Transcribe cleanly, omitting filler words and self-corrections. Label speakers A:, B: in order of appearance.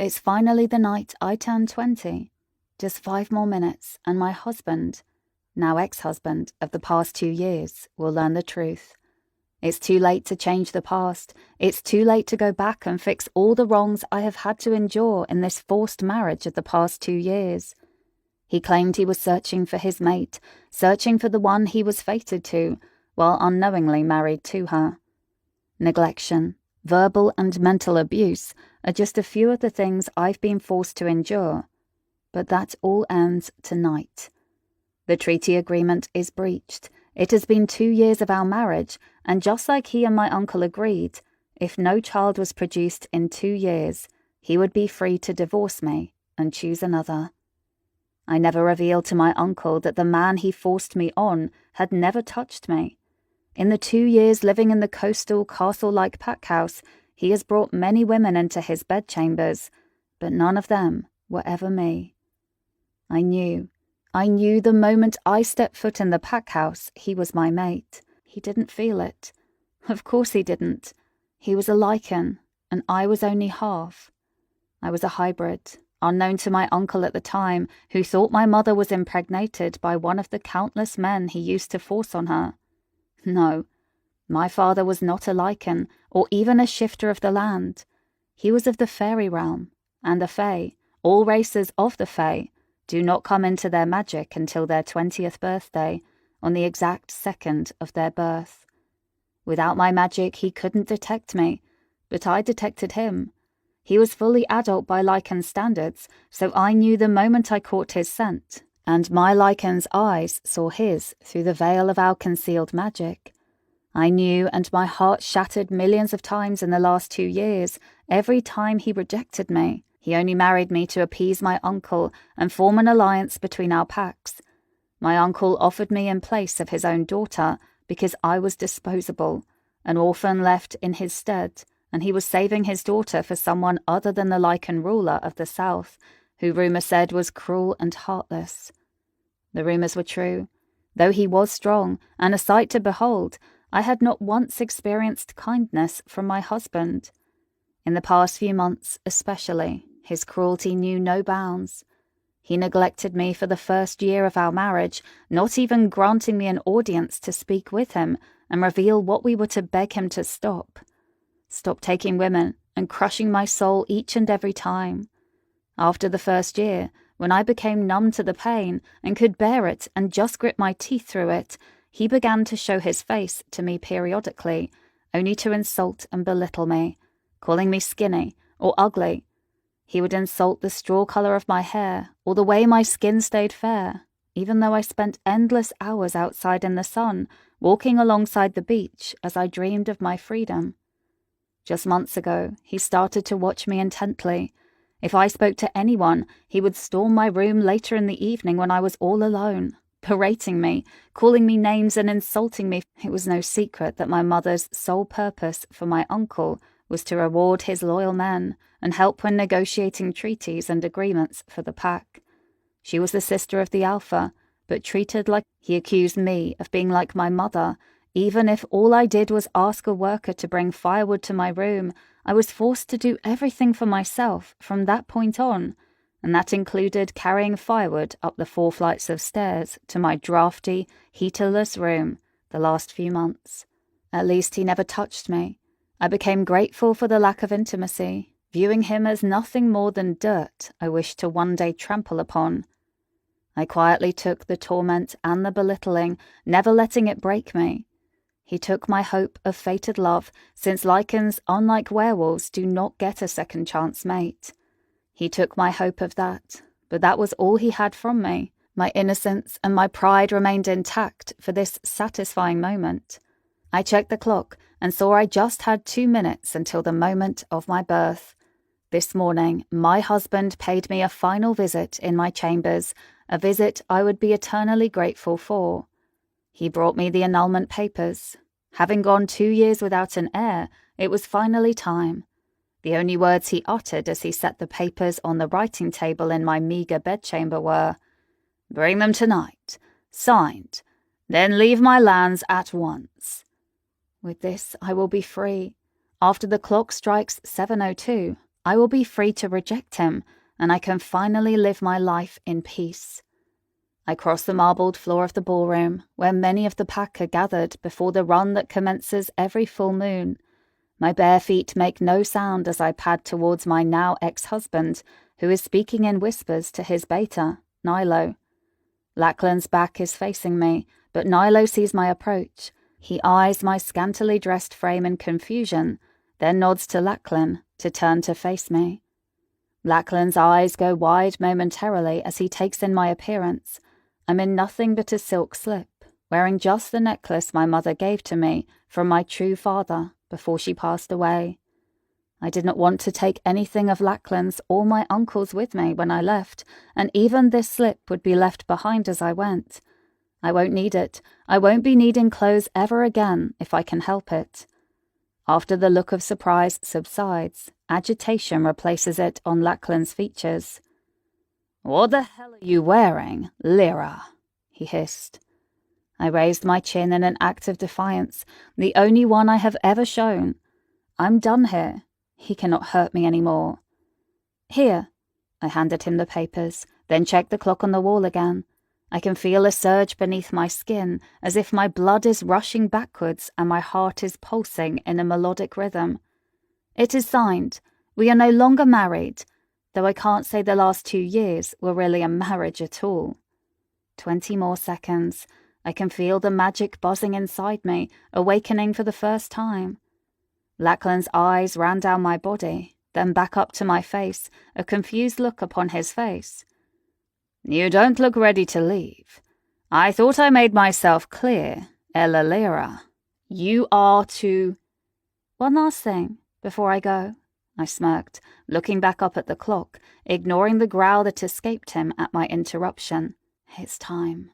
A: It's finally the night I turn 20. Just 5 more minutes, and my husband, now ex-husband of the past 2 years, will learn the truth. It's too late to change the past. It's too late to go back and fix all the wrongs I have had to endure in this forced marriage of the past 2 years. He claimed he was searching for his mate, searching for the one he was fated to, while unknowingly married to her. Neglection, verbal and mental abuse are just a few of the things I've been forced to endure. But that all ends tonight. The treaty agreement is breached. It has been 2 years of our marriage, and just like he and my uncle agreed, if no child was produced in 2 years, he would be free to divorce me and choose another. I never revealed to my uncle that the man he forced me on had never touched me. In the 2 years living in the coastal castle-like pack house, he has brought many women into his bedchambers, but none of them were ever me. I knew the moment I stepped foot in the pack house he was my mate. He didn't feel it. Of course he didn't. He was a lichen, and I was only half. I was a hybrid, unknown to my uncle at the time, who thought my mother was impregnated by one of the countless men he used to force on her. No, my father was not a lichen, or even a shifter of the land. He was of the fairy realm, and the fae, all races of the fae, do not come into their magic until their 20th birthday, on the exact second of their birth. Without my magic, he couldn't detect me, but I detected him. He was fully adult by lichen standards, so I knew the moment I caught his scent, and my lichen's eyes saw his through the veil of our concealed magic. I knew, and my heart shattered millions of times in the last 2 years, every time he rejected me. He only married me to appease my uncle and form an alliance between our packs. My uncle offered me in place of his own daughter because I was disposable, an orphan left in his stead, and he was saving his daughter for someone other than the lichen ruler of the South, who rumour said was cruel and heartless. The rumours were true. Though he was strong and a sight to behold, I had not once experienced kindness from my husband. In the past few months especially, his cruelty knew no bounds. He neglected me for the first year of our marriage, not even granting me an audience to speak with him and reveal what we were to beg him to stop. Stop taking women and crushing my soul each and every time. After the first year, when I became numb to the pain and could bear it and just grit my teeth through it, he began to show his face to me periodically, only to insult and belittle me, calling me skinny or ugly. He would insult the straw colour of my hair or the way my skin stayed fair, even though I spent endless hours outside in the sun, walking alongside the beach as I dreamed of my freedom. Just months ago, he started to watch me intently. If I spoke to anyone, he would storm my room later in the evening when I was all alone, berating me, calling me names and insulting me. It was no secret that my mother's sole purpose for my uncle was to reward his loyal men and help when negotiating treaties and agreements for the pack. She was the sister of the Alpha, but treated like he accused me of being like my mother. Even if all I did was ask a worker to bring firewood to my room, I was forced to do everything for myself from that point on, and that included carrying firewood up the 4 flights of stairs to my drafty, heaterless room the last few months. At least he never touched me. I became grateful for the lack of intimacy, viewing him as nothing more than dirt I wished to one day trample upon. I quietly took the torment and the belittling, never letting it break me. He took my hope of fated love, since lichens, unlike werewolves, do not get a second chance mate. He took my hope of that, but that was all he had from me. My innocence and my pride remained intact for this satisfying moment. I checked the clock and saw I just had 2 minutes until the moment of my birth. This morning, my husband paid me a final visit in my chambers, a visit I would be eternally grateful for. He brought me the annulment papers. Having gone 2 years without an heir, it was finally time. The only words he uttered as he set the papers on the writing table in my meagre bedchamber were, "Bring them tonight, signed, then leave my lands at once." With this, I will be free. After the clock strikes 7:02, I will be free to reject him, and I can finally live my life in peace. I cross the marbled floor of the ballroom, where many of the pack are gathered before the run that commences every full moon. My bare feet make no sound as I pad towards my now ex-husband, who is speaking in whispers to his beta, Nilo. Lachlan's back is facing me, but Nilo sees my approach. He eyes my scantily dressed frame in confusion, then nods to Lachlan to turn to face me. Lachlan's eyes go wide momentarily as he takes in my appearance. I'm in nothing but a silk slip, wearing just the necklace my mother gave to me from my true father before she passed away. I did not want to take anything of Lachlan's or my uncle's with me when I left, and even this slip would be left behind as I went. I won't need it. I won't be needing clothes ever again if I can help it. After the look of surprise subsides, agitation replaces it on Lachlan's features. "What the hell are you wearing, Lyra?" he hissed. I raised my chin in an act of defiance, the only one I have ever shown. I'm done here. He cannot hurt me anymore. "Here." I handed him the papers, then checked the clock on the wall again. I can feel a surge beneath my skin, as if my blood is rushing backwards and my heart is pulsing in a melodic rhythm. "It is signed. We are no longer married, though I can't say the last 2 years were really a marriage at all." 20 more seconds. I can feel the magic buzzing inside me, awakening for the first time. Lachlan's eyes ran down my body, then back up to my face, a confused look upon his face. "You don't look ready to leave. I thought I made myself clear, Ella Lyra. You are to—" "One last thing, before I go," I smirked, looking back up at the clock, ignoring the growl that escaped him at my interruption. "It's time."